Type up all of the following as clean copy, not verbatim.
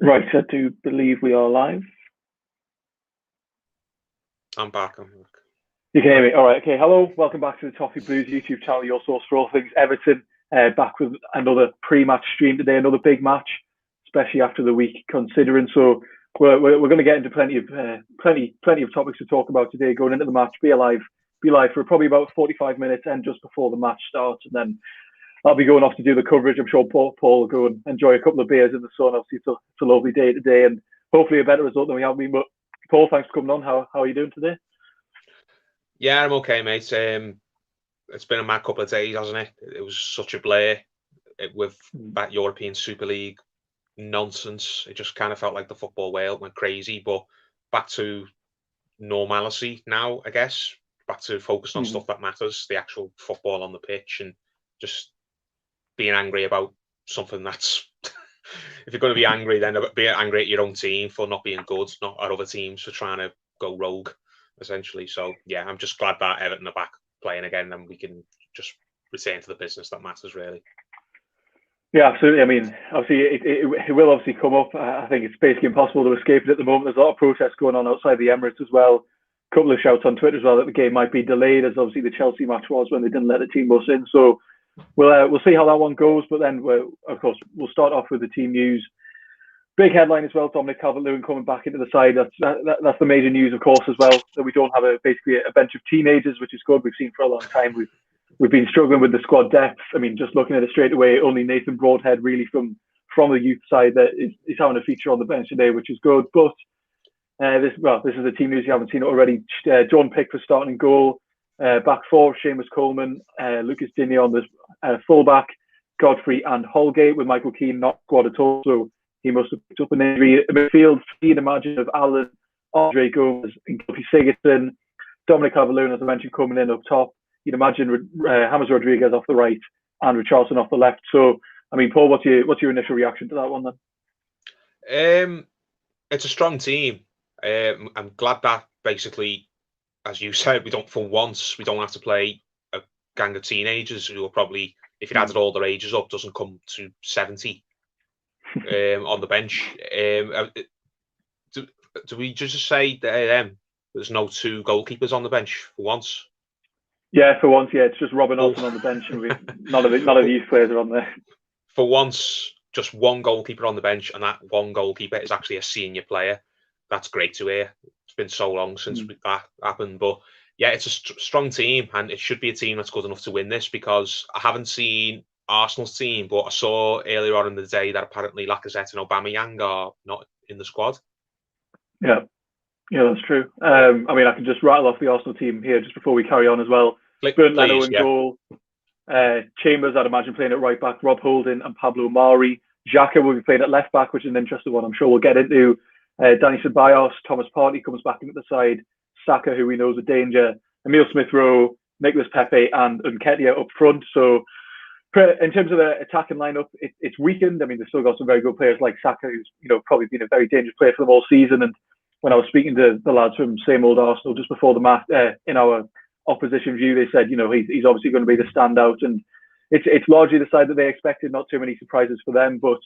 Right, I do believe we are live. I'm back. You can hear me. All right. Okay. Hello. Welcome back to the Toffee Blues YouTube channel, your source for all things Everton. Back with another pre-match stream today, another big match, especially after the week considering. So we're going to get into plenty of topics to talk about today. Going into the match, be alive for probably about 45 minutes, and just before the match starts, and then I'll be going off to do the coverage. I'm sure Paul will go and enjoy a couple of beers in the sun. Obviously, it's a lovely day today, and hopefully a better result than we have been. But Paul, thanks for coming on. How are you doing today? Yeah, I'm okay, mate. It's been a mad couple of days, hasn't it? It was such a blur with that European Super League nonsense. It just kind of felt like the football world went crazy, but back to normalcy now, I guess. Back to focusing on stuff that matters, the actual football on the pitch, and just being angry about something that's. If you're going to be angry, then be angry at your own team for not being good, not at other teams for trying to go rogue, essentially. So yeah, I'm just glad that Everton are back playing again, and we can just return to the business that matters, really. Yeah, absolutely. I mean, obviously, it will obviously come up. I think it's basically impossible to escape it at the moment. There's a lot of protests going on outside the Emirates as well. A couple of shouts on Twitter as well that the game might be delayed, as obviously the Chelsea match was when they didn't let the team bus in. So we'll see how that one goes. But then, of course, we'll start off with the team news. Big headline as well: Dominic Calvert-Lewin coming back into the side. That's the major news, of course, as well. That we don't have basically a bench of teenagers, which is good. We've seen for a long time. We've been struggling with the squad depth. I mean, just looking at it straight away, only Nathan Broadhead really from the youth side that is having a feature on the bench today, which is good. But this is the team news you haven't seen it already. John Pickford starting in goal. Back four: Seamus Coleman, Lucas Digne on the fullback, Godfrey and Holgate, with Michael Keane not squad at all. So he must have picked up an injury. In midfield, you'd imagine of Allen, Andre Gomes, and Kofi Sigurdsson. Dominic Calvert-Lewin, as I mentioned, coming in up top. You'd imagine James Rodriguez off the right and Richarlison off the left. So, I mean, Paul, what's your initial reaction to that one then? It's a strong team. I'm glad that basically, as you said, we don't have to play a gang of teenagers who are probably, if you added all their ages up, doesn't come to 70 on the bench. Do we just say that there's no two goalkeepers on the bench for once? Yeah, for once, yeah, it's just Robin Olsen on the bench, and none of the youth players are on there. For once, just one goalkeeper on the bench, and that one goalkeeper is actually a senior player. That's great to hear. It's been so long since that happened, but yeah, it's a strong team, and it should be a team that's good enough to win this, because I haven't seen Arsenal's team, but I saw earlier on in the day that apparently Lacazette and Aubameyang are not in the squad. Yeah, that's true. I mean, I can just rattle off the Arsenal team here just before we carry on as well. Bernd Leno in goal. Chambers, I'd imagine, playing at right back. Rob Holding and Pablo Mari. Xhaka will be playing at left back, which is an interesting one. I'm sure we'll get into. Danny Ceballos, Thomas Partey comes back into the side. Saka, who we know is a danger. Emile Smith-Rowe, Nicolas Pepe, and Nketiah up front. So, in terms of the attacking lineup, it's weakened. I mean, they've still got some very good players like Saka, who's probably been a very dangerous player for them all season. And when I was speaking to the lads from same old Arsenal just before the match, in our opposition view, they said, he's obviously going to be the standout, and it's largely the side that they expected. Not too many surprises for them, but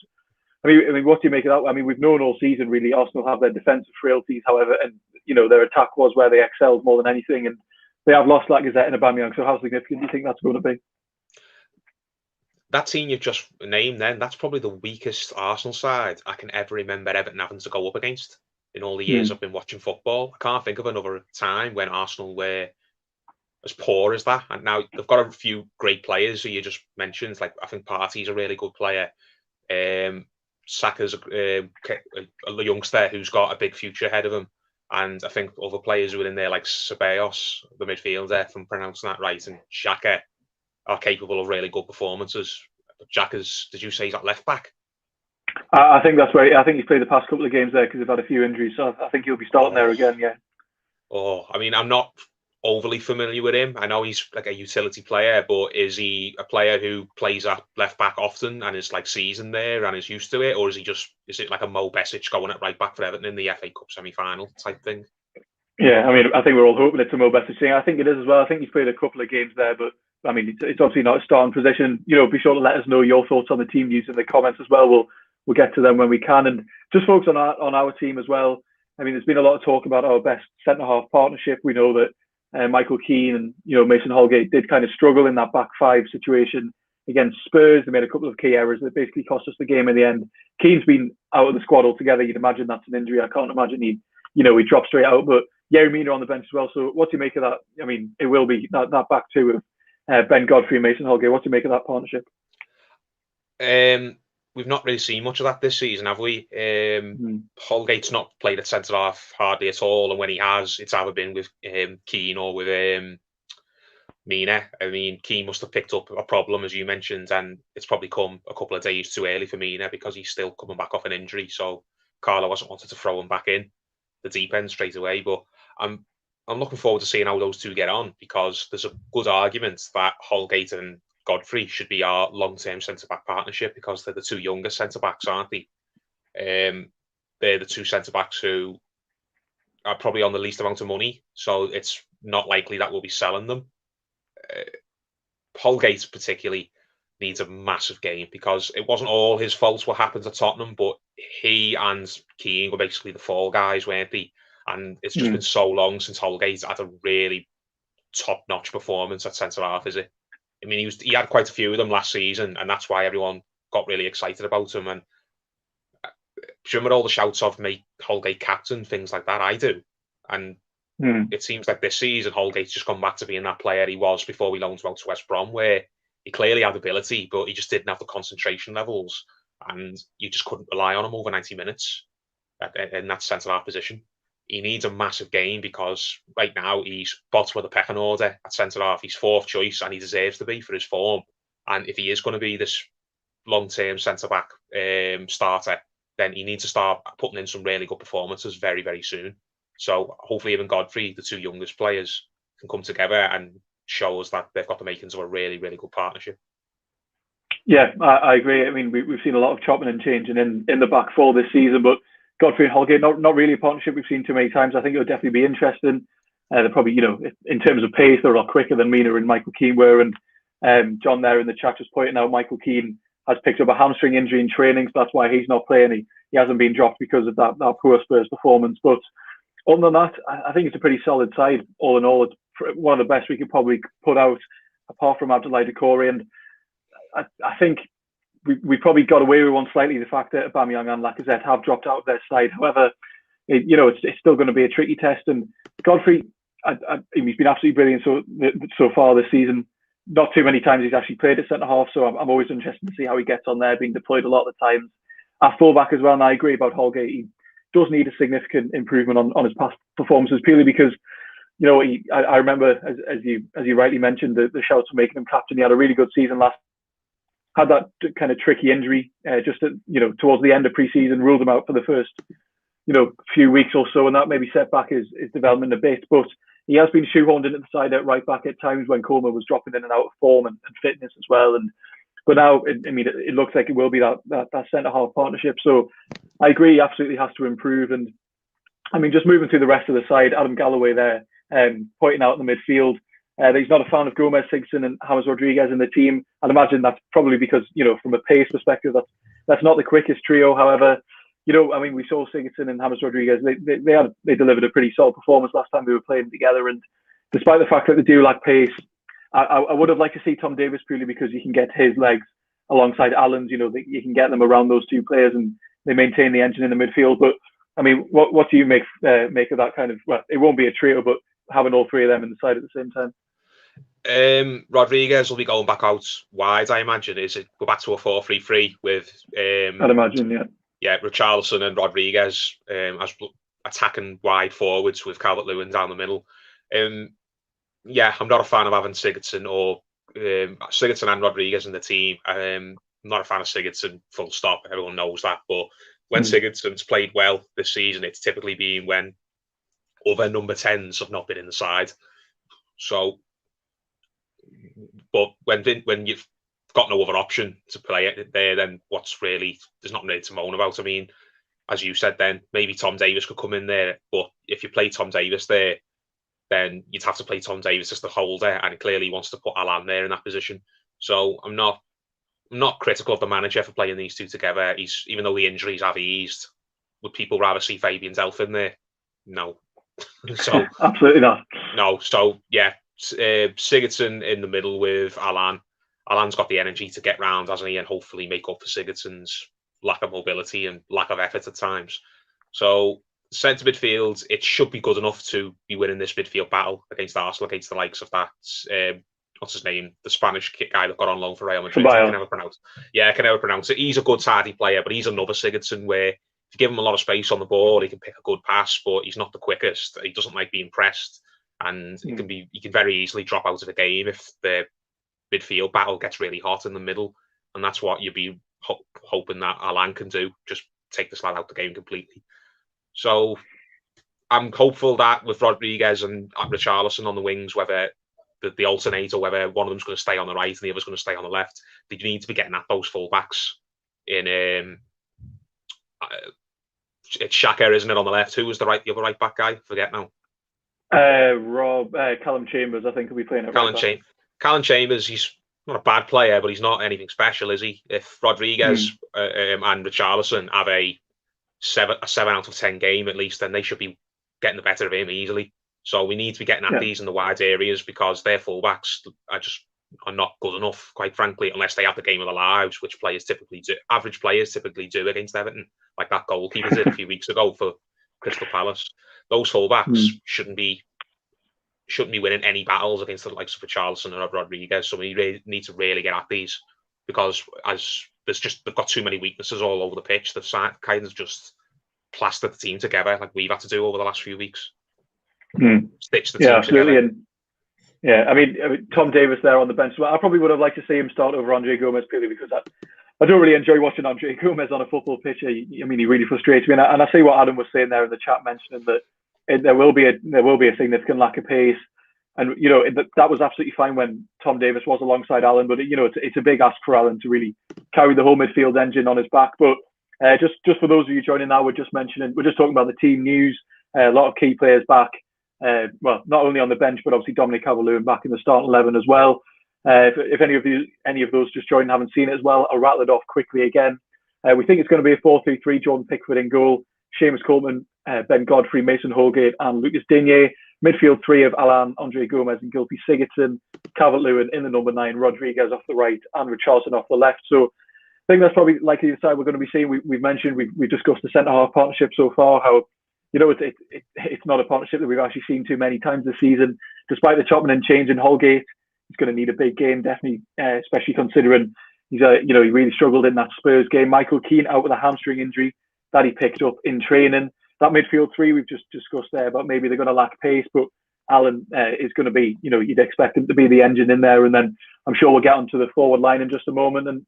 I mean, what do you make of that? I mean, we've known all season really Arsenal have their defensive frailties, however, and their attack was where they excelled more than anything, and they have lost Lacazette and Aubameyang. So how significant do you think that's going to be? That team you've just named, then, that's probably the weakest Arsenal side I can ever remember Everton having to go up against in all the years I've been watching football. I can't think of another time when Arsenal were as poor as that. And now they've got a few great players who you just mentioned. Like, I think Partey's a really good player. Saka's a youngster who's got a big future ahead of him. And I think other players who are in there, like Ceballos, the midfielder, if I'm pronouncing that right, and Xhaka, are capable of really good performances. Xhaka's, did you say he's at left back? I think that's right. I think he's played the past couple of games there because they've had a few injuries. So I think he'll be starting there again, yeah. I mean, I'm not overly familiar with him. I know he's like a utility player, but is he a player who plays at left back often and is like seasoned there and is used to it? Or is it like a Mo Besic going at right back for Everton in the FA Cup semi-final type thing? Yeah, I mean, I think we're all hoping it's a Mo Besic thing. I think it is as well. I think he's played a couple of games there, but I mean, it's obviously not a starting position. Be sure to let us know your thoughts on the team news in the comments as well. we'll get to them when we can. And just focus on our team as well. I mean, there's been a lot of talk about our best centre-half partnership. We know that Michael Keane and Mason Holgate did kind of struggle in that back five situation against Spurs. They made a couple of key errors that basically cost us the game in the end. Keane's been out of the squad altogether. You'd imagine that's an injury. I can't imagine he dropped straight out. But Yerry Mina on the bench as well. So what do you make of that? I mean, it will be that back two of Ben Godfrey and Mason Holgate. What do you make of that partnership? We've not really seen much of that this season, have we? Holgate's not played at centre half hardly at all, and when he has, it's either been with Keane or with Mina. I mean, Keane must have picked up a problem, as you mentioned, and it's probably come a couple of days too early for Mina because he's still coming back off an injury. So Carlo hasn't wanted to throw him back in the deep end straight away. But I'm looking forward to seeing how those two get on, because there's a good argument that Holgate and Godfrey should be our long-term centre-back partnership, because they're the two younger centre-backs, aren't they? They're the two centre-backs who are probably on the least amount of money, so it's not likely that we'll be selling them. Holgate particularly needs a massive game, because it wasn't all his fault what happened to Tottenham, but he and Keane were basically the fall guys, weren't they? And it's just been so long since Holgate had a really top-notch performance at centre-half, is it? I mean, he had quite a few of them last season, and that's why everyone got really excited about him. And do you remember all the shouts of make Holgate captain, things like that? I do. And it seems like this season, Holgate's just gone back to being that player he was before we loaned him out to West Brom, where he clearly had ability, but he just didn't have the concentration levels, and you just couldn't rely on him over 90 minutes in that centre-half position. He needs a massive game, because right now he's bottom of the pecking order at centre-half. He's fourth choice, and he deserves to be for his form. And if he is going to be this long-term centre-back starter, then he needs to start putting in some really good performances very, very soon. So hopefully even Godfrey, the two youngest players, can come together and show us that they've got the makings of a really, really good partnership. Yeah, I agree. I mean, we've seen a lot of chopping and changing in the back four this season, but Godfrey and Holgate, not really a partnership we've seen too many times. I think it'll definitely be interesting. They're probably, in terms of pace, they're a lot quicker than Mina and Michael Keane were. And John there in the chat just pointing out Michael Keane has picked up a hamstring injury in training, so that's why he's not playing. He hasn't been dropped because of that poor Spurs performance. But other than that, I think it's a pretty solid side. All in all, it's one of the best we could probably put out, apart from Abdoulaye Doucouré. And I think we probably got away with one slightly, the fact that Aubameyang and Lacazette have dropped out of their side. However, it's still going to be a tricky test. And Godfrey, he's been absolutely brilliant so far this season. Not too many times he's actually played at centre half, so I'm always interested to see how he gets on there, being deployed a lot of the times. At fullback as well, and I agree about Holgate. He does need a significant improvement on his past performances, purely because I remember, as you rightly mentioned, the shouts for making him captain. He had a really good season last. Had that kind of tricky injury just towards the end of pre-season, ruled him out for the first few weeks or so, and that maybe set back his development a bit. But he has been shoehorned into the side at right back at times when Coleman was dropping in and out of form and fitness as well. But now, it looks like it will be that centre half partnership. So I agree, he absolutely has to improve. And I mean, just moving through the rest of the side, Adam Galloway there, pointing out in the midfield that he's not a fan of Gomez, Sigurdsson and James Rodriguez in the team. I'd imagine that's probably because, from a pace perspective, that's not the quickest trio. However, we saw Sigurdsson and James Rodriguez, they delivered a pretty solid performance last time they were playing together. And despite the fact that they do lack pace, I would have liked to see Tom Davies, purely because you can get his legs alongside Allen's. You can get them around those two players and they maintain the engine in the midfield. But I mean, what do you make of that kind of? Well, it won't be a trio, but having all three of them in the side at the same time. Rodriguez will be going back out wide, I imagine. Is it go back to a 4-3-3 with? I'd imagine, yeah. Yeah, Richarlison and Rodriguez as attacking wide forwards with Calvert-Lewin down the middle. Yeah, I'm not a fan of having Sigurdsson and Rodriguez in the team. I'm not a fan of Sigurdsson, full stop. Everyone knows that. But when Sigurdsson's played well this season, it's typically been when other number 10s have not been in the side. So, but when you've got no other option to play it there, then there's nothing really to moan about. I mean, as you said, then maybe Tom Davies could come in there, but if you play Tom Davies there, then you'd have to play Tom Davies as the holder, and clearly he wants to put Alan there in that position. So I'm not not critical of the manager for playing these two together. Even though the injuries have eased, would people rather see Fabian Delph in there? No. So absolutely not. No. So yeah, Sigurdsson in the middle with Alan. Alan's got the energy to get round, hasn't he, and hopefully make up for Sigurdsson's lack of mobility and lack of effort at times. So centre midfield, it should be good enough to be winning this midfield battle against Arsenal, against the likes of that. What's his name? The Spanish guy that got on loan for Real Madrid. I can never pronounce. Yeah, I can never pronounce it. He's a good, tidy player, but he's another Sigurdsson where if you give him a lot of space on the ball, he can pick a good pass, but he's not the quickest. He doesn't like being pressed, and he can very easily drop out of the game if the midfield battle gets really hot in the middle, and that's what you'd be hoping that Alan can do. Just take the lad out the game completely. So I'm hopeful that with Rodriguez and Richarlison on the wings, whether the alternate or whether one of them's going to stay on the right and the other's going to stay on the left, they need to be getting at those fullbacks. It's Xhaka, isn't it, on the left? Who was the other right back guy? Forget now. Callum Chambers, I think, will be playing at right back. Callum Chambers, he's not a bad player, but he's not anything special, is he? If Rodriguez and Richarlison have a 7 out of 10 game at least, then they should be getting the better of him easily. So we need to be getting at these in the wide areas because their fullbacks are not good enough, quite frankly, unless they have the game of their lives, which average players typically do against Everton, like that goalkeeper did a few weeks ago for Crystal Palace. Those fullbacks shouldn't be winning any battles against the likes of Richarlison or Rodriguez. So we need to really get at these because they've got too many weaknesses all over the pitch. They've kind of just plastered the team together like we've had to do over the last few weeks. Stitch the team absolutely. together. And I mean, Tom Davies there on the bench. I probably would have liked to see him start over Andre Gomez purely because I don't really enjoy watching Andre Gomez on a football pitch. I mean, he really frustrates me. And I see what Adam was saying there in the chat, mentioning that there will be a significant lack of pace. And that was absolutely fine when Tom Davies was alongside Alan. But it's a big ask for Alan to really carry the whole midfield engine on his back. But just for those of you joining now, we're just talking about the team news. A lot of key players back. Well, not only on the bench, but obviously Dominic Calvert-Lewin back in the starting 11 as well. If any of those just joined and haven't seen it as well, I'll rattle it off quickly again. We think it's going to be a 4-3-3, Jordan Pickford in goal, Seamus Coleman, Ben Godfrey, Mason Holgate and Lucas Digne. Midfield three of Alan, Andre Gomez and Gylfi Sigurdsson. Calvert-Lewin in the number 9, Rodriguez off the right and Richarlison off the left. So I think that's probably likely the side we're going to be seeing. We've discussed the centre-half partnership so far, how it's not a partnership that we've actually seen too many times this season. Despite the chopping and changing, Holgate is going to need a big game, definitely, especially considering he really struggled in that Spurs game. Michael Keane out with a hamstring injury that he picked up in training. That midfield three we've just discussed there, but maybe they're going to lack pace. But Alan is going to be, you'd expect him to be the engine in there, and then I'm sure we'll get onto the forward line in just a moment. And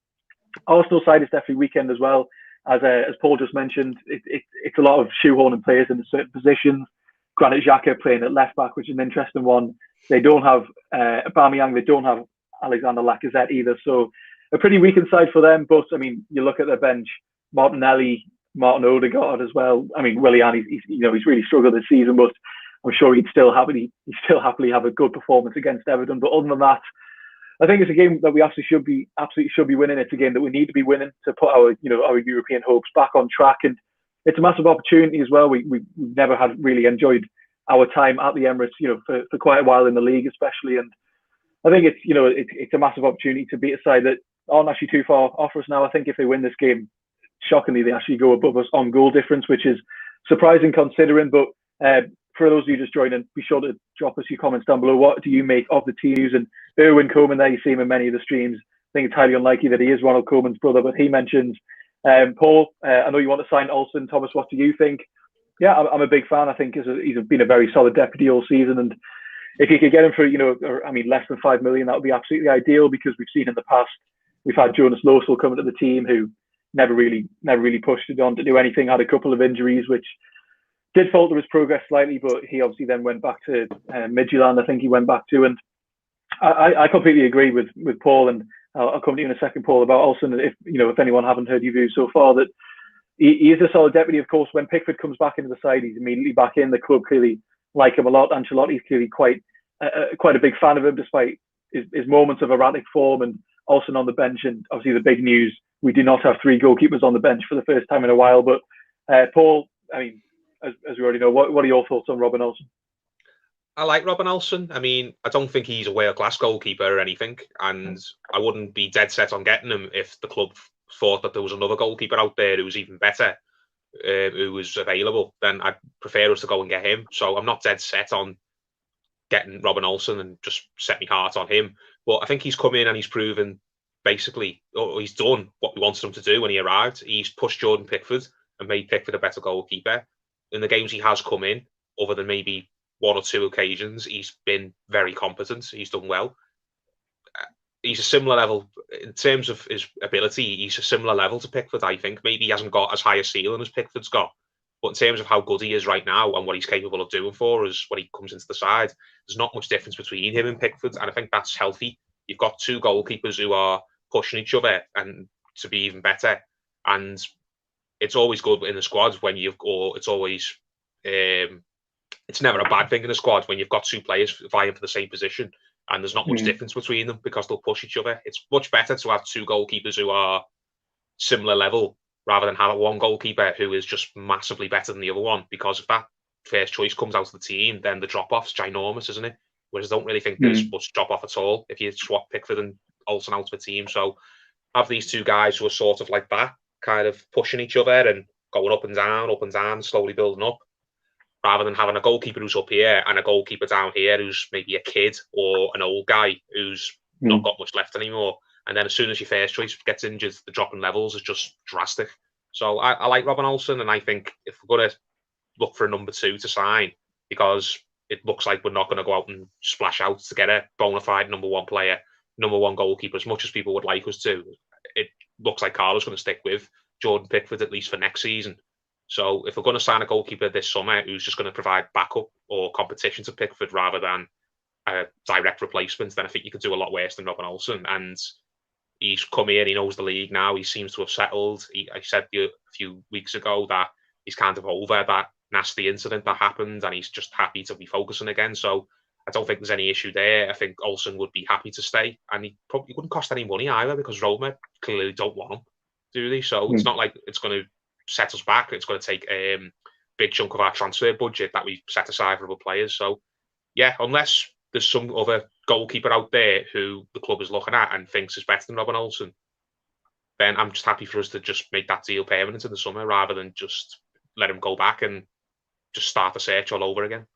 Arsenal side is definitely weekend as well. As Paul just mentioned, it's a lot of shoehorning players in certain positions. Granit Xhaka playing at left back, which is an interesting one. They don't have Aubameyang. They don't have Alexander Lacazette either. So a pretty weakened side for them. But I mean, you look at their bench: Martinelli, Martin Odegaard as well. I mean, Willian, he's really struggled this season, but I'm sure he'd still happily have a good performance against Everton. But other than that, I think it's a game that we absolutely should be winning. It's a game that we need to be winning to put our European hopes back on track, and it's a massive opportunity as well. We've never had really enjoyed our time at the Emirates, for quite a while in the league, especially. And I think it's a massive opportunity to beat a side that aren't actually too far off us now. I think if they win this game, shockingly, they actually go above us on goal difference, which is surprising considering. But for those of you just joining, be sure to drop us your comments down below. What do you make of the team news? And Erwin Koeman there, you see him in many of the streams. I think it's highly unlikely that he is Ronald Koeman's brother, but he mentions Paul. I know you want to sign Olsen. Thomas, what do you think? Yeah, I'm a big fan. I think he's been a very solid deputy all season, and if you could get him for less than $5 million, that would be absolutely ideal, because we've seen in the past we've had Jonas Losel coming to the team who never really pushed it on to do anything. Had a couple of injuries which did falter his progress slightly, but he obviously then went back to Midtjylland. I think he went back to, and I completely agree with Paul, and I'll come to you in a second, Paul, about Olsen. If anyone haven't heard your views so far, that he is a solid deputy. Of course, when Pickford comes back into the side, he's immediately back in. The club clearly like him a lot. Ancelotti's clearly quite a big fan of him, despite his moments of erratic form. And Olsen on the bench, and obviously the big news, we do not have three goalkeepers on the bench for the first time in a while. But Paul, I mean, as we already know, what are your thoughts on Robin Olsen? I like Robin Olsen. I mean, I don't think he's a world-class goalkeeper or anything, and I wouldn't be dead set on getting him if the club thought that there was another goalkeeper out there who was even better, who was available. Then I'd prefer us to go and get him. So I'm not dead set on getting Robin Olsen and just set my heart on him. But I think he's come in and he's proven basically, or he's done what we wanted him to do when he arrived. He's pushed Jordan Pickford and made Pickford a better goalkeeper. In the games he has come in, other than maybe one or two occasions, he's been very competent. He's done well. He's a similar level in terms of his ability. He's a similar level to Pickford, I think. Maybe he hasn't got as high a ceiling as Pickford's got, but in terms of how good he is right now and what he's capable of doing for us when he comes into the side, there's not much difference between him and Pickford, and I think that's healthy. You've got two goalkeepers who are pushing each other and to be even better, and it's always good in the squad when it's always it's never a bad thing in a squad when you've got two players vying for the same position and there's not much difference between them because they'll push each other. It's much better to have two goalkeepers who are similar level rather than have one goalkeeper who is just massively better than the other one, because if that first choice comes out of the team, then the drop-off's ginormous, isn't it? Whereas I don't really think there's much drop-off at all if you swap Pickford and Olsen out of the team. So have these two guys who are sort of like that, kind of pushing each other and going up and down, slowly building up, rather than having a goalkeeper who's up here and a goalkeeper down here who's maybe a kid or an old guy who's not got much left anymore. And then as soon as your first choice gets injured, the drop in levels is just drastic. So I like Robin Olsen, and I think if we're going to look for a number two to sign, because it looks like we're not going to go out and splash out to get a bona fide number one player, number one goalkeeper, as much as people would like us to, it looks like Carlo's going to stick with Jordan Pickford at least for next season. So if we're going to sign a goalkeeper this summer who's just going to provide backup or competition to Pickford rather than a direct replacement, then I think you could do a lot worse than Robin Olsen. And he's come here, he knows the league now, he seems to have settled. I said a few weeks ago that he's kind of over that nasty incident that happened and he's just happy to be focusing again. So I don't think there's any issue there. I think Olsen would be happy to stay, and he probably wouldn't cost any money either because Roma clearly don't want him, do they? So it's not like it's going to set us back. It's going to take a big chunk of our transfer budget that we've set aside for other players. So yeah, unless there's some other goalkeeper out there who the club is looking at and thinks is better than Robin Olsen, then I'm just happy for us to just make that deal permanent in the summer rather than just let him go back and just start the search all over again.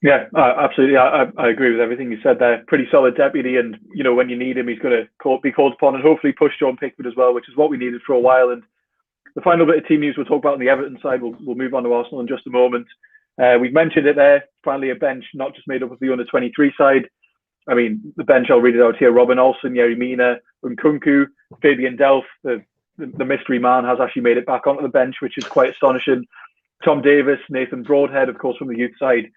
Yeah, absolutely. I agree with everything you said there. Pretty solid deputy, and you know when you need him, he's going to be called upon and hopefully push John Pickford as well, which is what we needed for a while. And the final bit of team news we'll talk about on the Everton side. We'll move on to Arsenal in just a moment. We've mentioned it there. Finally, a bench not just made up of the under-23 side. I mean, the bench, I'll read it out here. Robin Olsen, Yerry Mina, Nkunku, Fabian Delph, the mystery man, has actually made it back onto the bench, which is quite astonishing. Tom Davis, Nathan Broadhead, of course, from the youth side,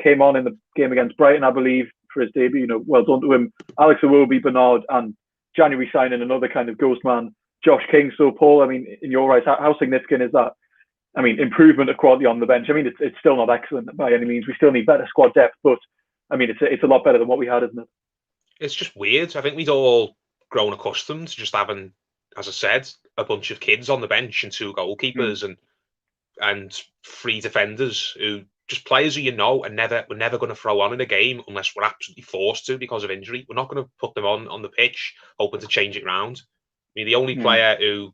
came on in the game against Brighton, I believe, for his debut. You know, well done to him. Alex Iwobi, Bernard, and January signing another kind of ghost man, Josh King. So, Paul, I mean, in your eyes, how significant is that? I mean, improvement of quality on the bench. I mean, it's still not excellent by any means. We still need better squad depth, but I mean, it's a lot better than what we had, isn't it? It's just weird. I think we'd all grown accustomed to just having, as I said, a bunch of kids on the bench and two goalkeepers and three defenders who just players who we're never going to throw on in a game unless we're absolutely forced to because of injury. We're not going to put them on the pitch hoping to change it round. I mean, the only player who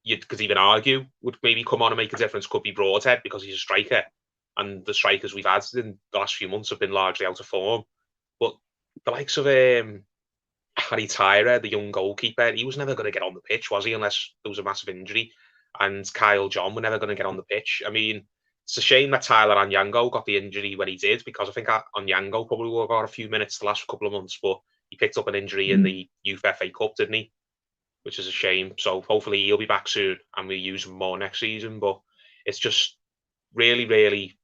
you could even argue would maybe come on and make a difference could be Broadhead because he's a striker. And the strikers we've had in the last few months have been largely out of form. But the likes of Harry Tyrer, the young goalkeeper, he was never going to get on the pitch, was he, unless there was a massive injury. And Kyle John were never going to get on the pitch. I mean, it's a shame that Tyler Anyango got the injury when he did, because I think Anyango probably would have got a few minutes the last couple of months, but he picked up an injury in the Youth FA Cup, didn't he? Which is a shame. So hopefully he'll be back soon and we'll use him more next season. But it's just really, really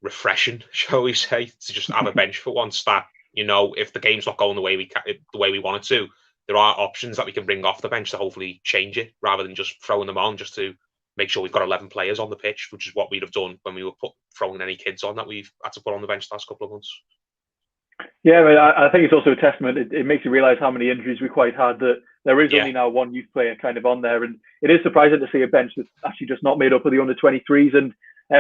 refreshing, shall we say, to just have a bench for once that, you know, if the game's not going the way we want it to, there are options that we can bring off the bench to hopefully change it rather than just throwing them on just to make sure we've got 11 players on the pitch, which is what we'd have done when we were throwing any kids on that we've had to put on the bench the last couple of months. Yeah, I think it's also a testament. It makes you realise how many injuries we quite had. That there is Yeah, only now one youth player kind of on there, and it is surprising to see a bench that's actually just not made up of the under-23s. And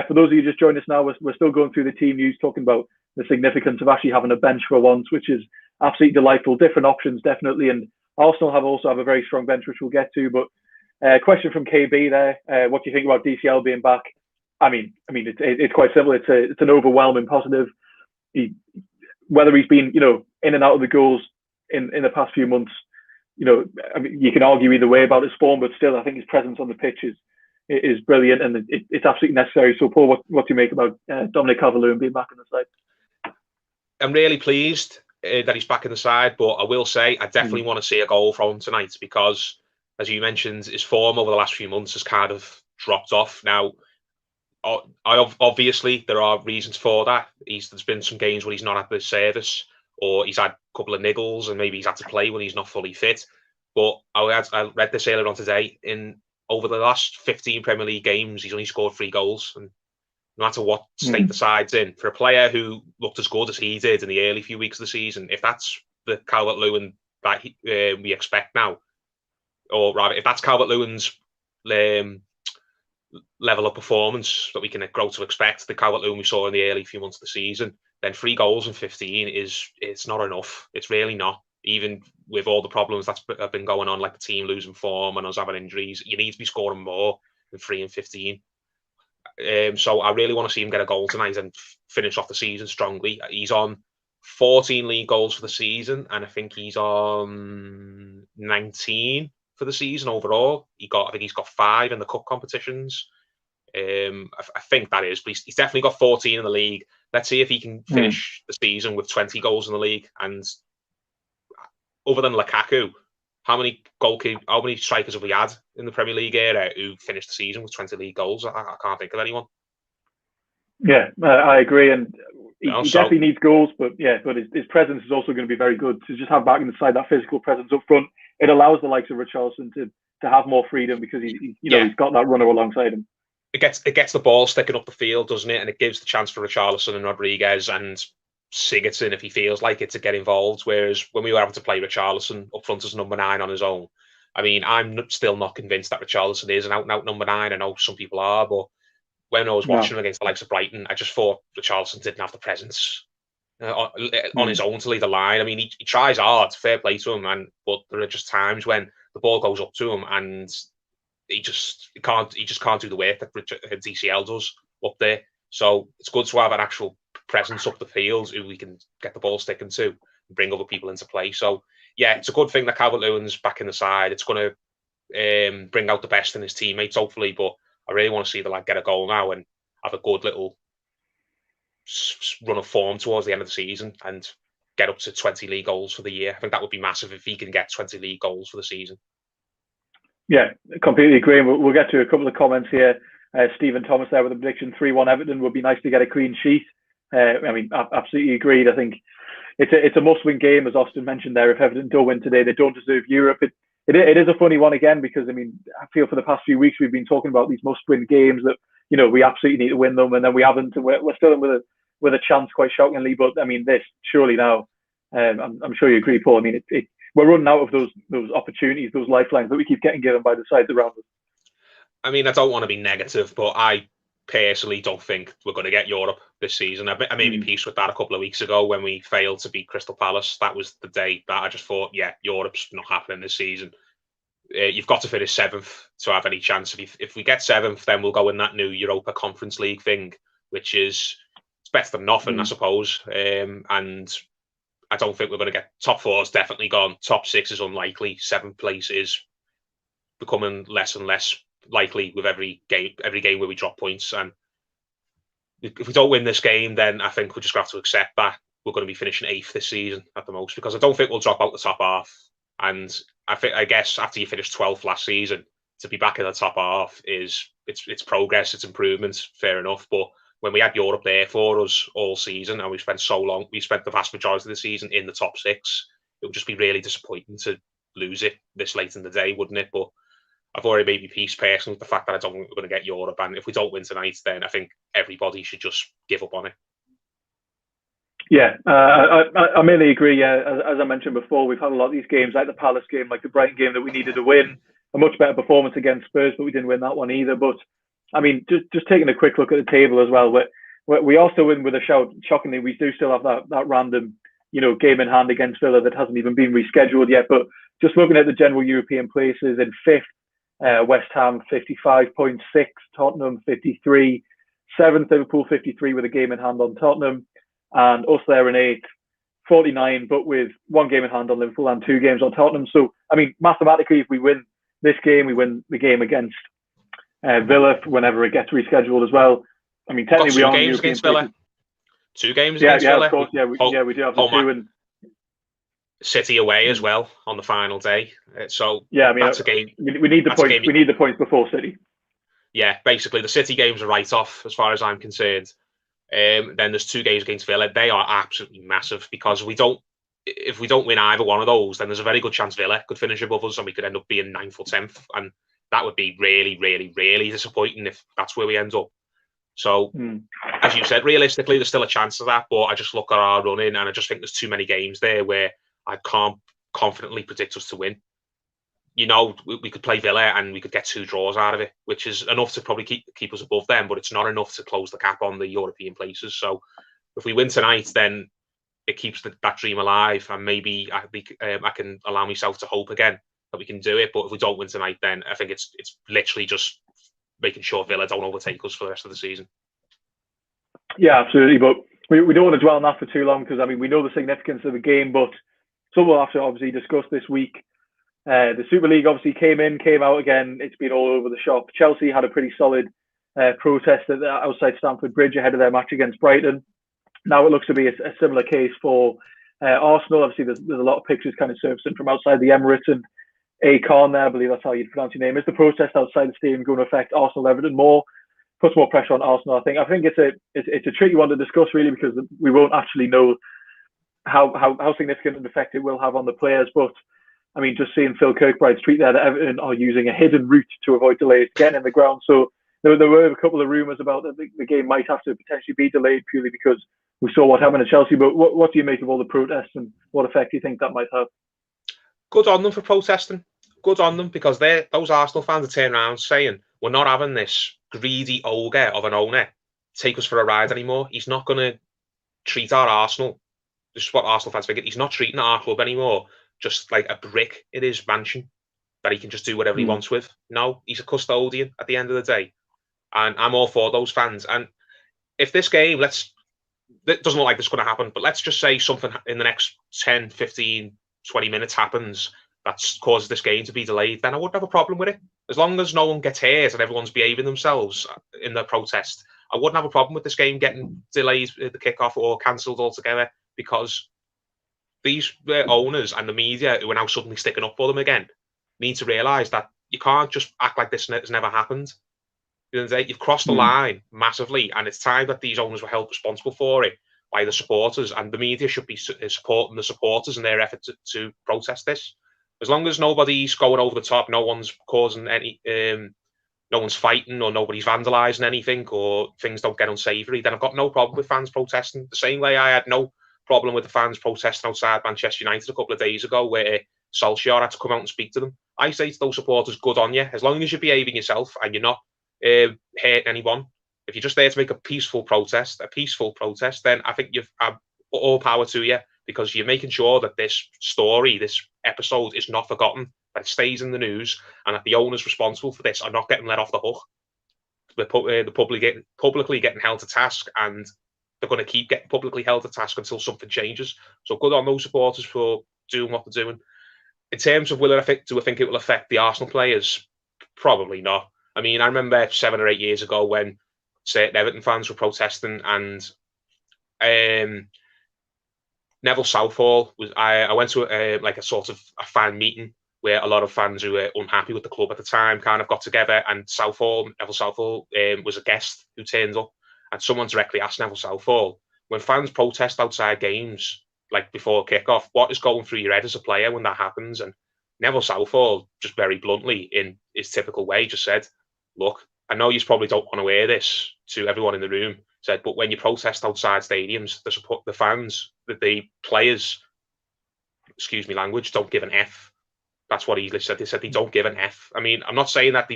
for those of you just joined us now, we're still going through the team news, talking about the significance of actually having a bench for once, which is absolutely delightful. Different options, definitely, and Arsenal also have a very strong bench, which we'll get to. But question from KB there: what do you think about DCL being back? It's quite simple. It's an overwhelming positive. He, whether he's been, in and out of the goals in the past few months, you can argue either way about his form, but still, I think his presence on the pitch is brilliant, and it's absolutely necessary. So, Paul, what do you make about Dominic Calvert-Lewin being back on the side? I'm really pleased that he's back in the side, but I will say I definitely want to see a goal from him tonight because, as you mentioned, his form over the last few months has kind of dropped off. Now, obviously there are reasons for that. There's been some games where he's not at the service, or he's had a couple of niggles, and maybe he's had to play when he's not fully fit. But I read this earlier on today. Over the last 15 Premier League games, he's only scored 3 goals, and no matter what state the side's in, for a player who looked as good as he did in the early few weeks of the season, if that's the Calvert-Lewin that we expect now, or rather, if that's Calvert-Lewin's level of performance that we can grow to expect, the Calvert-Lewin we saw in the early few months of the season, then 3 goals in 15 it's not enough. It's really not. Even with all the problems that's have been going on, like the team losing form and us having injuries, you need to be scoring more than 3 and 15. So I really want to see him get a goal tonight and finish off the season strongly. He's on 14 league goals for the season, and I think he's on 19 for the season overall. I think he's got 5 in the cup competitions. I think that is, but he's definitely got 14 in the league. Let's see if he can finish the season with 20 goals in the league. And other than Lukaku, how many strikers have we had in the Premier League era who finished the season with 20 league goals? I can't think of anyone. Yeah, I agree, and he definitely needs goals, but his presence is also going to be very good. To just have back in the side that physical presence up front, it allows the likes of Richarlison to have more freedom because he's got that runner alongside him. It gets the ball sticking up the field, doesn't it? And it gives the chance for Richarlison and Rodriguez and Sigurdsson, if he feels like it, to get involved. Whereas when we were having to play Richarlison up front as number 9 on his own, I mean, I'm still not convinced that Richarlison is an out-and-out number 9. I know some people are, but when I was watching him against the likes of Brighton, I just thought Richarlison didn't have the presence on his own to lead the line. I mean, he tries hard, fair play to him, but there are just times when the ball goes up to him and he just can't do the work that DCL does up there. So it's good to have an actual presence up the field who we can get the ball sticking to and bring other people into play. So yeah, it's a good thing that Calvert-Lewin's back in the side. It's going to bring out the best in his teammates, hopefully. But I really want to see the lad get a goal now and have a good little run of form towards the end of the season and get up to 20 league goals for the year. I think that would be massive if he can get 20 league goals for the season. Yeah, completely agree. We'll get to a couple of comments here. Stephen Thomas there with a prediction 3-1 Everton. Would be nice to get a clean sheet. Absolutely agreed. I think it's a must-win game, as Austin mentioned there. If Everton don't win today, they don't deserve Europe. It is a funny one again because I feel for the past few weeks we've been talking about these must-win games that we absolutely need to win them, and then we haven't, and we're still in with a chance, quite shockingly. But this surely now, I'm sure you agree, Paul. We're running out of those opportunities, those lifelines that we keep getting given by the sides around us. I don't want to be negative, but I personally don't think we're going to get Europe this season. I made me peace with that a couple of weeks ago when we failed to beat Crystal Palace. That was the day that I just thought, yeah, Europe's not happening this season. You've got to finish 7th to have any chance. If we get 7th, then we'll go in that new Europa Conference League thing, which is it's better than nothing, I suppose. And I don't think we're going to get top 4 is definitely gone. Top 6 is unlikely. 7th place is becoming less and less likely with every game where we drop points. And if we don't win this game, then I think we're just going to have to accept that we're going to be finishing 8th this season at the most, because I don't think we'll drop out the top half. And I guess after you finished 12th last season, to be back in the top half it's progress, it's improvement, fair enough. But when we had Europe there for us all season and we spent the vast majority of the season in the top 6, it would just be really disappointing to lose it this late in the day, wouldn't it? But I've already made me peace personally with the fact that I don't think we're going to get Europe, and if we don't win tonight, then I think everybody should just give up on it. Yeah, I mainly agree. Yeah, as I mentioned before, we've had a lot of these games, like the Palace game, like the Brighton game, that we needed to win. A much better performance against Spurs, but we didn't win that one either. But I mean, just taking a quick look at the table as well, we also win with a shout. Shockingly, we do still have that random, game in hand against Villa that hasn't even been rescheduled yet. But just looking at the general European places, in fifth, West Ham 55.6, Tottenham 53, seventh Liverpool 53 with a game in hand on Tottenham, and us there in eighth, 49, but with one game in hand on Liverpool and 2 games on Tottenham. So, I mean, mathematically, if we win this game, we win the game against Villa whenever it gets rescheduled as well. I mean, technically, we are games European against Villa. places. 2 games against Villa. Of course. Yeah, we do have the 2. And City away as well on the final day. So yeah, I mean, that's a game. We need the points. We need the points before City. Yeah, basically the City games are right off as far as I'm concerned. Then there's 2 games against Villa. They are absolutely massive because if we don't win either one of those, then there's a very good chance Villa could finish above us and we could end up being 9th or 10th. And that would be really, really, really disappointing if that's where we end up. So, as you said, realistically, there's still a chance of that. But I just look at our running and I just think there's too many games there where I can't confidently predict us to win. We could play Villa and we could get 2 draws out of it, which is enough to probably keep us above them, but it's not enough to close the gap on the European places. So if we win tonight, then it keeps that dream alive, and maybe I can allow myself to hope again that we can do it. But if we don't win tonight, then I think it's literally just making sure Villa don't overtake us for the rest of the season. Yeah, absolutely. But we don't want to dwell on that for too long because, I mean, we know the significance of the game, but so we'll have to obviously discuss this week. The Super League obviously came out again. It's been all over the shop. Chelsea had a pretty solid protest outside Stamford Bridge ahead of their match against Brighton. Now it looks to be a similar case for Arsenal. Obviously, there's a lot of pictures kind of surfacing from outside the Emirates, and Akon there, I believe that's how you'd pronounce your name. Is the protest outside the stadium going to affect Arsenal Everton more? Puts more pressure on Arsenal. I think it's a tricky one to discuss really because we won't actually know how significant an effect it will have on the players, but I mean, just seeing Phil Kirkbride's tweet there that Everton are using a hidden route to avoid delays getting in the ground. So there were a couple of rumours about that the game might have to potentially be delayed purely because we saw what happened at Chelsea. But what do you make of all the protests and what effect do you think that might have? Good on them for protesting. Good on them because those Arsenal fans are turning around saying we're not having this greedy ogre of an owner take us for a ride anymore. He's not going to treat our Arsenal. This is what Arsenal fans figured. He's not treating our club anymore just like a brick in his mansion that he can just do whatever he wants with. No, he's a custodian at the end of the day. And I'm all for those fans. And if this game, it doesn't look like this is going to happen, but let's just say something in the next 10, 15, 20 minutes happens that causes this game to be delayed, then I wouldn't have a problem with it. As long as no one gets hurt and everyone's behaving themselves in their protest, I wouldn't have a problem with this game getting delayed at the kickoff or cancelled altogether because these owners and the media who are now suddenly sticking up for them again need to realise that you can't just act like this has never happened. You've crossed the line massively, and it's time that these owners were held responsible for it by the supporters, and the media should be supporting the supporters in their effort to protest this. As long as nobody's going over the top, no one's causing any, no one's fighting or nobody's vandalising anything or things don't get unsavoury, then I've got no problem with fans protesting. The same way I had no problem with the fans protesting outside Manchester United a couple of days ago where Solskjaer had to come out and speak to them. I say to those supporters, good on you. As long as you're behaving yourself and you're not hurting anyone, if you're just there to make a peaceful protest, then I think you've all power to you because you're making sure that this story, this episode is not forgotten, that it stays in the news and that the owners responsible for this are not getting let off the hook. They're publicly getting held to task and they're going to keep getting publicly held to task until something changes. So good on those supporters for doing what they're doing. In terms of do I think it will affect the Arsenal players? Probably not. I mean, I remember 7 or 8 years ago when certain Everton fans were protesting and Neville Southall I went to a sort of a fan meeting where a lot of fans who were unhappy with the club at the time kind of got together, and Neville Southall was a guest who turned up. And someone directly asked Neville Southall, when fans protest outside games, like before kickoff, what is going through your head as a player when that happens? And Neville Southall, just very bluntly, in his typical way, just said, look, I know you probably don't want to hear this to everyone in the room, Said, but when you protest outside stadiums, the fans, the players, excuse me, language, don't give an F. That's what he said. They said they don't give an F. I mean, I'm not saying that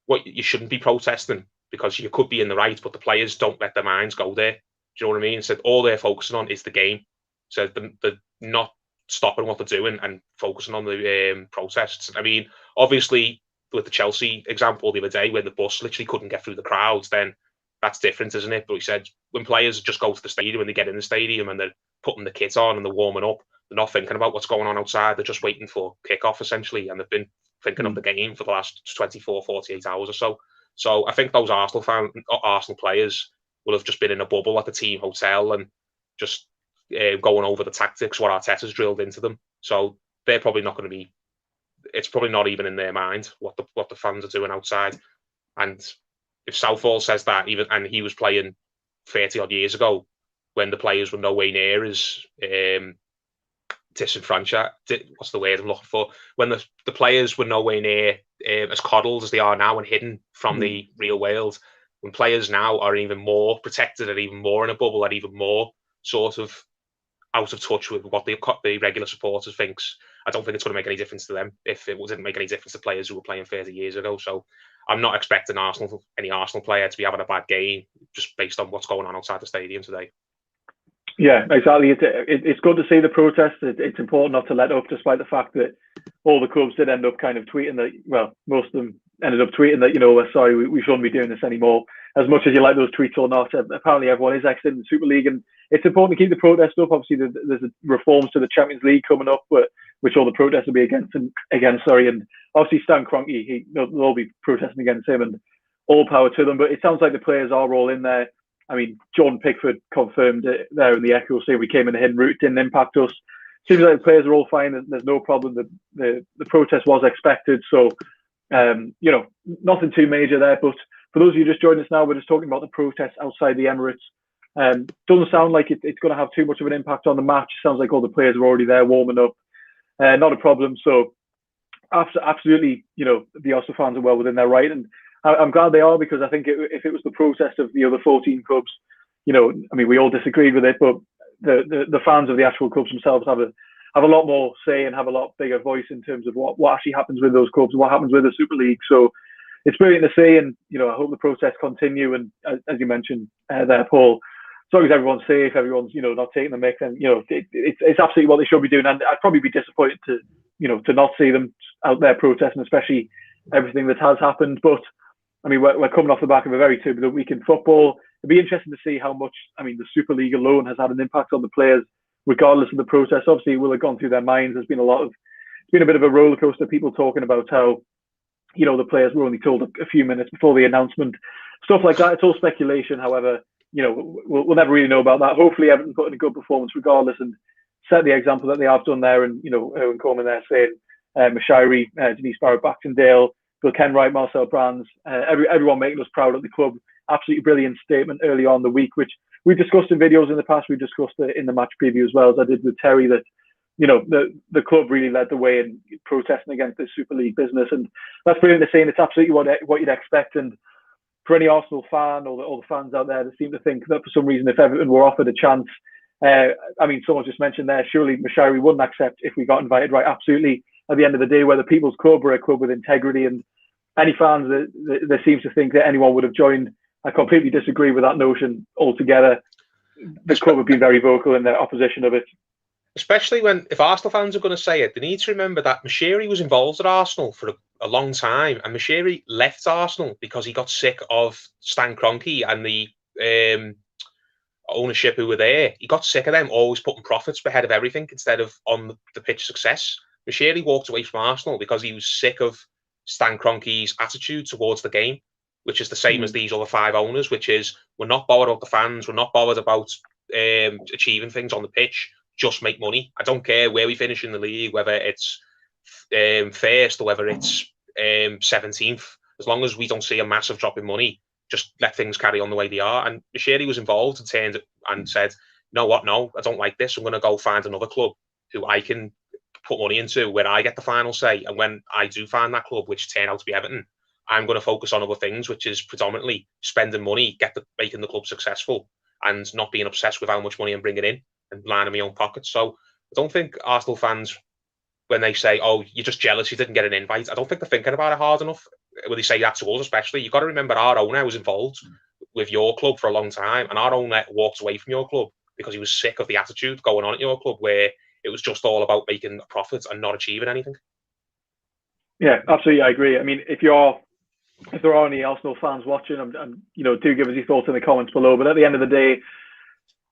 what you shouldn't be protesting, because you could be in the right, but the players don't let their minds go there. Do you know what I mean? Said all they're focusing on is the game. Said they're not stopping what they're doing and focusing on the protests. I mean, obviously, with the Chelsea example the other day, when the bus literally couldn't get through the crowds, then that's different, isn't it? But he said when players just go to the stadium, when they get in the stadium and they're putting the kit on and they're warming up, they're not thinking about what's going on outside. They're just waiting for kickoff, essentially, and they've been thinking of the game for the last 24, 48 hours or so. So I think those Arsenal players will have just been in a bubble at the team hotel and just going over the tactics, what Arteta's drilled into them. So they're probably not going to be. It's probably not even in their mind what the fans are doing outside. And if Southall says that, and he was playing 30 odd years ago, when the players were nowhere near as disenfranchised, what's the word I'm looking for? When the players were nowhere near as coddled as they are now and hidden from the real world. When players now are even more protected and even more in a bubble and even more sort of out of touch with what the regular supporters thinks, I don't think it's going to make any difference to them if it didn't make any difference to players who were playing 30 years ago. So I'm not expecting any Arsenal player to be having a bad game just based on what's going on outside the stadium today. Yeah, exactly. It's good to see the protest. It's important not to let up, despite the fact that all the clubs did end up kind of tweeting that, well, most of them ended up tweeting that, we're sorry, we shouldn't be doing this anymore. As much as you like those tweets or not, apparently everyone is exiting the Super League, and it's important to keep the protest up. Obviously, there's reforms to the Champions League coming up, which all the protests will be against. And obviously Stan Kroenke, they'll all be protesting against him, and all power to them. But it sounds like the players are all in there. I mean, John Pickford confirmed it there in the Echo, saying we came in a hidden route, didn't impact us. Seems like the players are all fine. There's no problem. The protest was expected. So, nothing too major there. But for those of you just joining us now, we're just talking about the protests outside the Emirates. Doesn't sound like it's going to have too much of an impact on the match. Sounds like all the players are already there warming up. Not a problem. So, absolutely, the Arsenal fans are well within their right. And I'm glad they are, because I think if it was the protest of the other 14 clubs, we all disagreed with it, but the fans of the actual clubs themselves have a lot more say and have a lot bigger voice in terms of what actually happens with those clubs, what happens with the Super League. So it's brilliant to see, and I hope the protests continue. And as you mentioned there, Paul, as long as everyone's safe, everyone's not taking the mick, then it's absolutely what they should be doing. And I'd probably be disappointed to not see them out there protesting, especially everything that has happened. But I mean, we're coming off the back of a very turbulent week in football. It'd be interesting to see how much, the Super League alone has had an impact on the players, regardless of the process. Obviously, it will have gone through their minds. There's been it's been a bit of a roller coaster. People talking about how, the players were only told a few minutes before the announcement, stuff like that. It's all speculation. However, we'll never really know about that. Hopefully, Everton put in a good performance regardless and set the example that they have done there. And, Owen Coleman there saying, Mashiri, Denise Barrett-Baxendale, Bill Kenwright, Marcel Brands, everyone making us proud at the club. Absolutely brilliant statement early on in the week, which we've discussed in videos in the past. We've discussed it in the match preview as well, as I did with Terry, that the club really led the way in protesting against this Super League business, and that's brilliant to see. And it's absolutely what you'd expect. And for any Arsenal fan or all the fans out there that seem to think that for some reason, if Everton were offered a chance, someone just mentioned there, surely Mashiri wouldn't accept if we got invited, right? Absolutely. At the end of the day, we're the people's club, we're a club with integrity, and any fans that seems to think that anyone would have joined, I completely disagree with that notion altogether. The club have been very vocal in their opposition of it. Especially if Arsenal fans are going to say it, they need to remember that Mashiri was involved at Arsenal for a long time, and Mashiri left Arsenal because he got sick of Stan Kroenke and the ownership who were there. He got sick of them always putting profits ahead of everything instead of on the pitch success. Mashiri walked away from Arsenal because he was sick of Stan Kroenke's attitude towards the game, which is the same as these other 5 owners, which is we're not bothered about the fans, we're not bothered about achieving things on the pitch, just make money. I don't care where we finish in the league, whether it's first or whether it's 17th, as long as we don't see a massive drop in money, just let things carry on the way they are. And Mashiri was involved and turned and said, you know what, no, I don't like this, I'm going to go find another club who I can put money into, where I get the final say. And when I do find that club, which turned out to be Everton, I'm going to focus on other things, which is predominantly spending money, making the club successful, and not being obsessed with how much money I'm bringing in and lining my own pockets. So I don't think Arsenal fans, when they say, "Oh, you're just jealous you didn't get an invite," I don't think they're thinking about it hard enough. When they say that to us, especially, you've got to remember our owner was involved with your club for a long time, and our owner walked away from your club because he was sick of the attitude going on at your club, where it was just all about making a profit and not achieving anything. Yeah, absolutely, I agree. I mean, if there are any Arsenal fans watching, and do give us your thoughts in the comments below. But at the end of the day,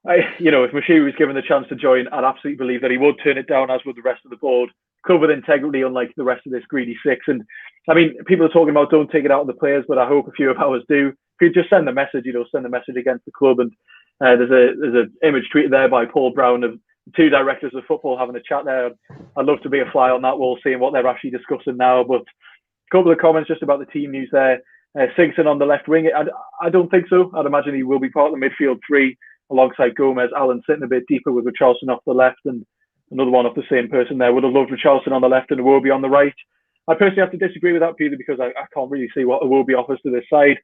if Mashiri was given the chance to join, I'd absolutely believe that he would turn it down, as would the rest of the board. Club with integrity, unlike the rest of this greedy six. And I mean, people are talking about don't take it out on the players, but I hope a few of ours do. If you just send the message, send the message against the club. And there's an image tweeted there by Paul Brown of two directors of football having a chat there. I'd love to be a fly on that wall, seeing what they're actually discussing now. But a couple of comments just about the team news there. Sigson on the left wing, I don't think so. I'd imagine he will be part of the midfield three alongside Gomez. Allen sitting a bit deeper with Richarlison off the left, and another one off the same person there. Would have loved Richarlison on the left and Iwobi on the right. I personally have to disagree with that, purely because I can't really see what Iwobi offers to this side.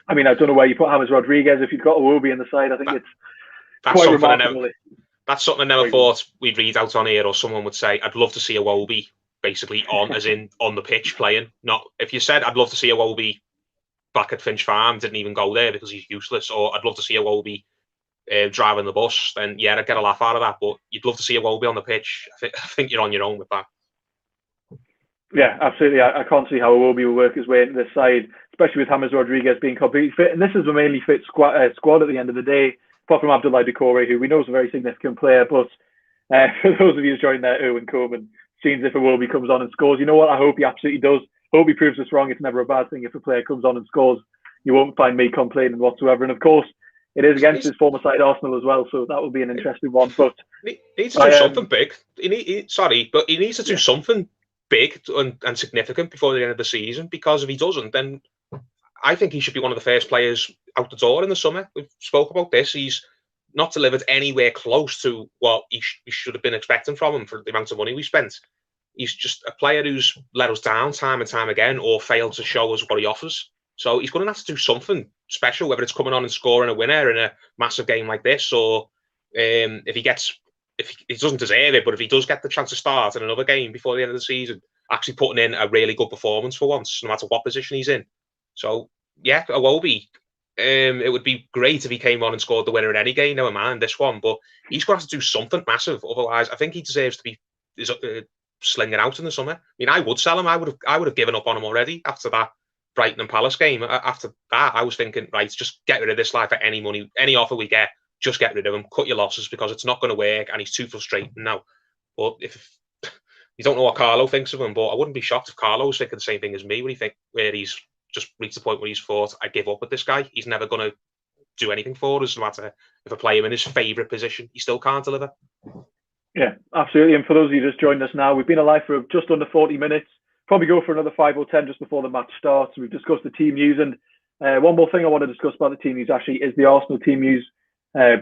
I mean, I don't know where you put James Rodriguez if you've got Iwobi in the side. I think it's quite remarkable. That's something I never thought we'd read out on here, or someone would say, "I'd love to see Iwobi basically on, as in on the pitch playing." Not if you said, "I'd love to see Iwobi back at Finch Farm," didn't even go there because he's useless, or "I'd love to see Iwobi driving the bus," then yeah, I'd get a laugh out of that. But you'd love to see Iwobi on the pitch. I think you're on your own with that. Yeah, absolutely. I can't see how Iwobi will work his way into this side, especially with James Rodriguez being completely fit. And this is a mainly fit squad at the end of the day, apart from Abdoulaye Doucouré, who we know is a very significant player. But for those of you who's joined there, Erwin Koeman, seems if Iwobi comes on and scores. You know what? I hope he absolutely does. I hope he proves us wrong. It's never a bad thing if a player comes on and scores. You won't find me complaining whatsoever. And of course, it is against his former side Arsenal as well, so that will be an interesting one. But he needs to do something big. He needs to do something big and significant before the end of the season, because if he doesn't, then I think he should be one of the first players out the door in the summer. We've spoke about this. He's not delivered anywhere close to what we should have been expecting from him for the amount of money we spent. He's just a player who's let us down time and time again, or failed to show us what he offers. So he's going to have to do something special, whether it's coming on and scoring a winner in a massive game like this, or if he doesn't deserve it, but if he does get the chance to start in another game before the end of the season, actually putting in a really good performance for once, no matter what position he's in. So yeah, Iwobi, it would be great if he came on and scored the winner in any game, never mind this one. But he's going to have to do something massive. Otherwise, I think he deserves to be slinging out in the summer. I mean, I would sell him. I would have given up on him already after that Brighton and Palace game. After that, I was thinking, right, just get rid of this guy for any money, any offer we get. Just get rid of him, cut your losses, because it's not going to work, and he's too frustrating now. But if you don't know what Carlo thinks of him, but I wouldn't be shocked if Carlo was thinking the same thing as me, where he's just reached the point where he's thought, I give up with this guy. He's never going to do anything for us, no matter if I play him in his favourite position. He still can't deliver. Yeah, absolutely. And for those of you just joined us now, we've been alive for just under 40 minutes. Probably go for another 5 or 10 just before the match starts. We've discussed the team news, and one more thing I want to discuss about the team news actually is the Arsenal team news.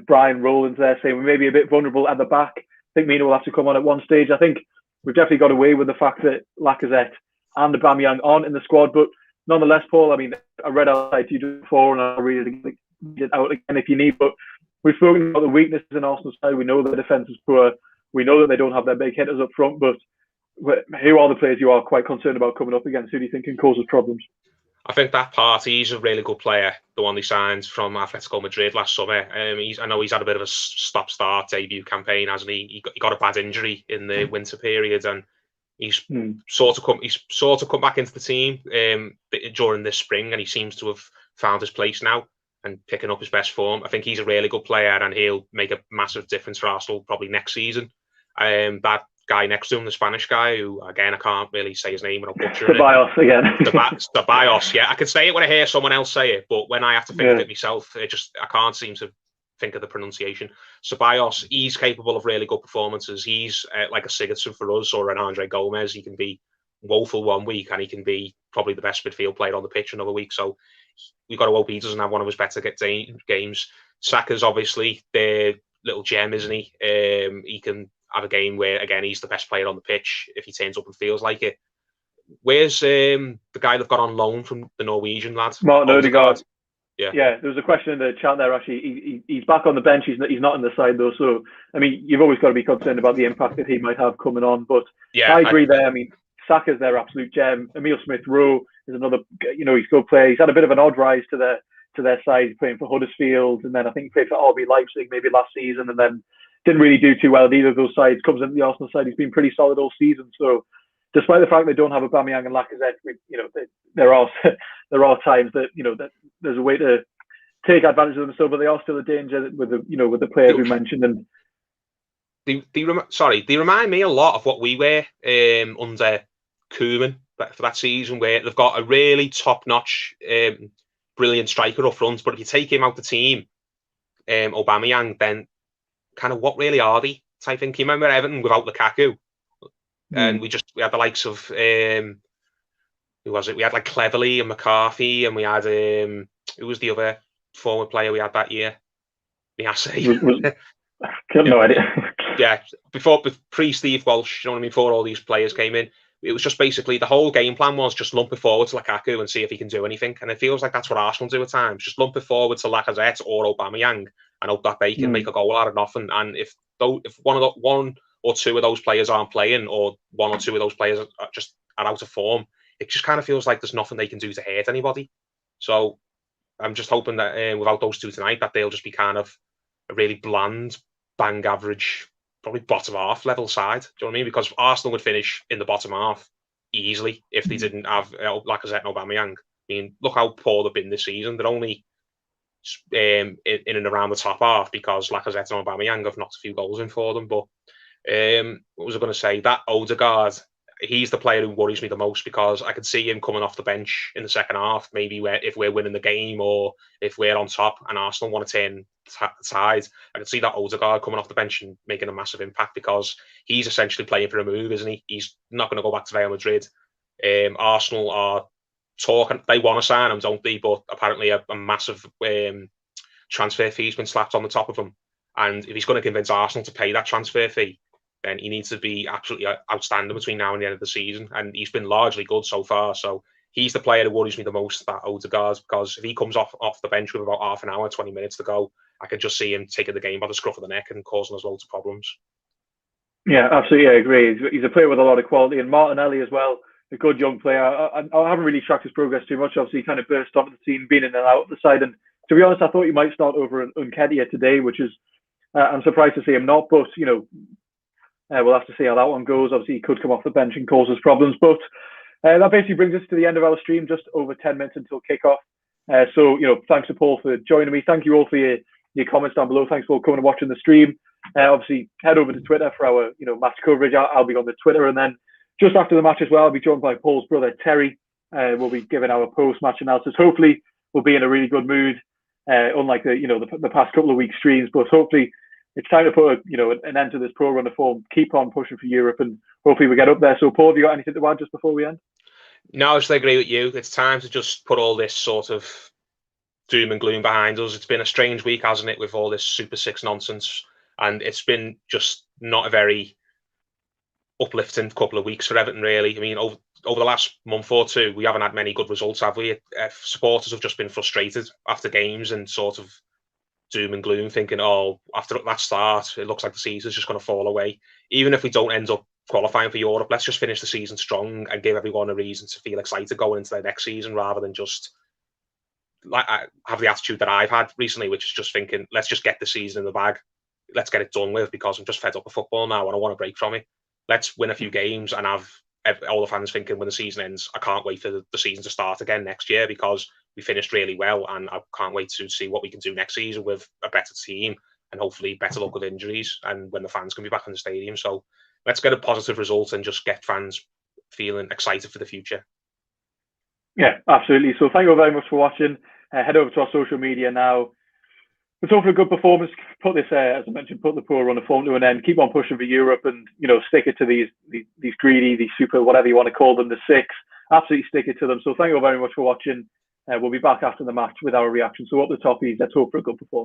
Brian Rowland's there saying we may be a bit vulnerable at the back. I think Mina will have to come on at one stage. I think we've definitely got away with the fact that Lacazette and Aubameyang aren't in the squad, but nonetheless, Paul, I mean, I read outside you before, and I'll read it out again if you need, but we've spoken about the weaknesses in Arsenal's side. We know the defence is poor. We know that they don't have their big hitters up front, but who are the players you are quite concerned about coming up against? Who do you think can cause us problems? I think that Partey's a really good player, the one they signed from Atletico Madrid last summer. I know he's had a bit of a stop-start debut campaign, hasn't he? He got a bad injury in the winter period, and he's sort of come back into the team during this spring, and he seems to have found his place now and picking up his best form. I think he's a really good player, and he'll make a massive difference for Arsenal probably next season. That guy next to him, the Spanish guy, who again I can't really say his name without butchering it. Again. Ceballos, yeah, I can say it when I hear someone else say it, but when I have to think of it myself, I can't seem to think of the pronunciation. Ceballos, he's capable of really good performances. He's like a Sigurdsson for us, or an Andre Gomez. He can be woeful one week, and he can be probably the best midfield player on the pitch another week. So we've got to hope he doesn't have one of his better games. Saka's obviously the little gem, isn't he? He can have a game where, again, he's the best player on the pitch if he turns up and feels like it. where's the guy that got on loan from the Norwegian lad? Martin Odegaard. Yeah, there was a question in the chat there. Actually, he's back on the bench. He's not in the side though. So I mean, you've always got to be concerned about the impact that he might have coming on. But yeah, I agree there. I mean, Saka's their absolute gem. Emil Smith-Rowe is another. He's a good player. He's had a bit of an odd rise to their side, playing for Huddersfield, and then I think he played for RB Leipzig maybe last season, and then didn't really do too well at either of those sides. Comes into the Arsenal side. He's been pretty solid all season. So despite the fact they don't have Aubameyang and Lacazette, there are times that that there's a way to take advantage of them still, but they are still a danger with the players we mentioned. And they remind me a lot of what we were under Koeman for that season, where they've got a really top-notch, brilliant striker up front, but if you take him out the team, Aubameyang, then kind of what really are they type thing? Can you remember Everton without Lukaku? And we had the likes of who was it? We had like Cleverley and McCarthy, and we had who was the other forward player we had that year? Niasse. No idea. Yeah, pre-Steve Walsh, you know what I mean, before all these players came in, it was just basically the whole game plan was just lump it forward to Lukaku and see if he can do anything. And it feels like that's what Arsenal do at times. Just lump it forward to Lacazette or Aubameyang and hope that they can make a goal out of nothing. And if one or two of those players aren't playing, or one or two of those players are out of form, it just kind of feels like there's nothing they can do to hurt anybody. So I'm just hoping that without those two tonight, that they'll just be kind of a really bland, bang average, probably bottom half level side. Do you know what I mean? Because Arsenal would finish in the bottom half easily if they didn't have Lacazette and Aubameyang. I mean, look how poor they've been this season. They're only in and around the top half because Lacazette and Aubameyang have knocked a few goals in for them. But what was I going to say? That Odegaard, he's the player who worries me the most, because I could see him coming off the bench in the second half, maybe if we're winning the game or if we're on top and Arsenal want to turn the tide. I could see that Odegaard coming off the bench and making a massive impact, because he's essentially playing for a move, isn't he? He's not going to go back to Real Madrid. Arsenal are talking, they want to sign him, don't they? But apparently a massive transfer fee's been slapped on the top of him. And if he's going to convince Arsenal to pay that transfer fee, then he needs to be absolutely outstanding between now and the end of the season. And he's been largely good so far. So he's the player who worries me the most, that Odegaard, because if he comes off the bench with about half an hour, 20 minutes to go, I can just see him taking the game by the scruff of the neck and causing us loads of problems. Yeah, absolutely. I agree. He's a player with a lot of quality. And Martinelli as well, a good young player. I haven't really tracked his progress too much. Obviously, he kind of burst onto the team, been in and out of the side. And to be honest, I thought he might start over Nketiah today, which is, I'm surprised to see him not. But, we'll have to see how that one goes. Obviously, he could come off the bench and cause us problems. But that basically brings us to the end of our stream, just over 10 minutes until kickoff. So, thanks to Paul for joining me. Thank you all for your comments down below. Thanks for coming and watching the stream. Obviously, head over to Twitter for our match coverage. I'll be on the Twitter, and then just after the match as well, I'll be joined by Paul's brother Terry. We'll be giving our post-match analysis. Hopefully, we'll be in a really good mood, unlike the past couple of weeks streams. But hopefully, it's time to put an end to this pro runner form. Keep on pushing for Europe, and hopefully we get up there. So, Paul, have you got anything to add just before we end? No, I just agree with you. It's time to just put all this sort of doom and gloom behind us. It's been a strange week, hasn't it, with all this Super Six nonsense, and it's been just not a very uplifting couple of weeks for Everton, really. I mean, over the last month or two, we haven't had many good results, have we? Supporters have just been frustrated after games and sort of doom and gloom, thinking, oh, after that start, it looks like the season's just going to fall away. Even if we don't end up qualifying for Europe, let's just finish the season strong and give everyone a reason to feel excited going into their next season, rather than just have the attitude that I've had recently, which is just thinking, let's just get the season in the bag. Let's get it done with, because I'm just fed up with football now and I want to break from it. Let's win a few games and have all the fans thinking when the season ends, I can't wait for the season to start again next year, because we finished really well, and I can't wait to see what we can do next season with a better team and hopefully better luck with injuries, and when the fans can be back in the stadium. So let's get a positive result and just get fans feeling excited for the future. Yeah, absolutely. So thank you all very much for watching. Head over to our social media now. Let's hope for a good performance. Put this, as I mentioned, put the poor run of form to an end. Keep on pushing for Europe, and stick it to these greedy, these super, whatever you want to call them, the six. Absolutely stick it to them. So thank you all very much for watching. We'll be back after the match with our reaction. So up the top, let's hope for a good performance.